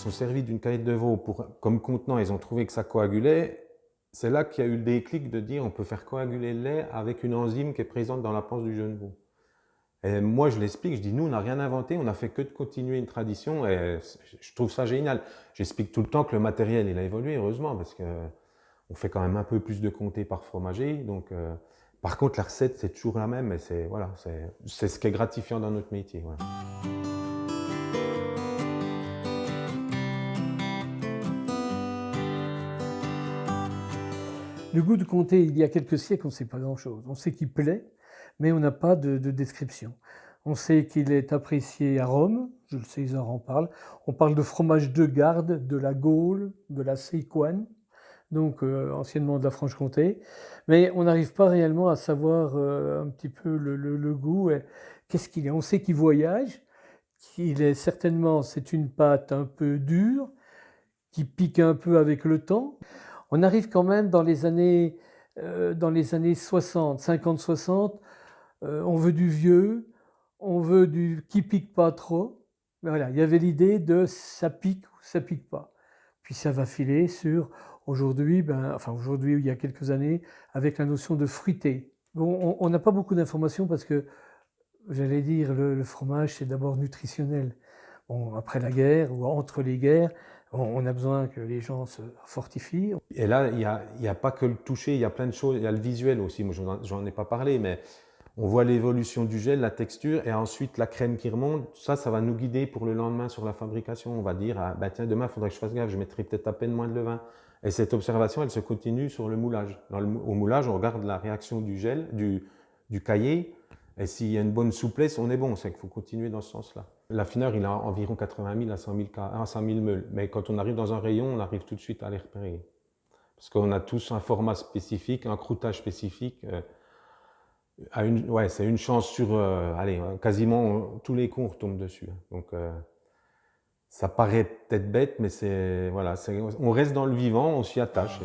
sont servis d'une caillette de veau comme contenant, ils ont trouvé que ça coagulait, c'est là qu'il y a eu le déclic de dire on peut faire coaguler le lait avec une enzyme qui est présente dans la panse du jeune veau. Et moi, je l'explique, je dis, nous, on n'a rien inventé, on n'a fait que de continuer une tradition, et je trouve ça génial. J'explique tout le temps que le matériel, il a évolué, heureusement, parce que on fait quand même un peu plus de comté par fromager. Donc, par contre, la recette, c'est toujours la même, et c'est voilà, c'est ce qui est gratifiant dans notre métier. Voilà. Le goût du comté, il y a quelques siècles, on ne sait pas grand-chose. On sait qu'il plaît, mais on n'a pas de description. On sait qu'il est apprécié à Rome, je le sais, Isard en parle. On parle de fromage de Garde, de la Gaule, de la Séquane, donc anciennement de la Franche-Comté. Mais on n'arrive pas réellement à savoir un petit peu le goût. Qu'est-ce qu'il est? On sait qu'il voyage, qu'il est certainement, c'est une pâte un peu dure, qui pique un peu avec le temps. On arrive quand même dans les années 60, 50-60, on veut du vieux, on veut du qui pique pas trop. Voilà, il y avait l'idée de ça pique ou ça pique pas. Puis ça va filer sur aujourd'hui, enfin aujourd'hui, il y a quelques années, avec la notion de fruité. Bon, on n'a pas beaucoup d'informations parce que, j'allais dire, le fromage, c'est d'abord nutritionnel. Bon, après la guerre ou entre les guerres, on a besoin que les gens se fortifient. Et là, il y a pas que le toucher, il y a plein de choses. Il y a le visuel aussi. Moi, j'en ai pas parlé, mais on voit l'évolution du gel, la texture, et ensuite la crème qui remonte. Ça va nous guider pour le lendemain sur la fabrication. On va dire, ah, bah tiens, demain, il faudrait que je fasse gaffe, je mettrai peut-être à peine moins de levain. Et cette observation, elle se continue sur le moulage. Au moulage, on regarde la réaction du gel, du caillé, et s'il y a une bonne souplesse, on est bon. C'est qu'il faut continuer dans ce sens-là. L'affineur, il a environ 80 000 à 100 000 meules. Mais quand on arrive dans un rayon, on arrive tout de suite à les repérer. Parce qu'on a tous un format spécifique, un croûtage spécifique. Ouais, c'est une chance sur, allez, quasiment tous les coups on retombe dessus. Donc, ça paraît peut-être bête, mais c'est, voilà, on reste dans le vivant, on s'y attache.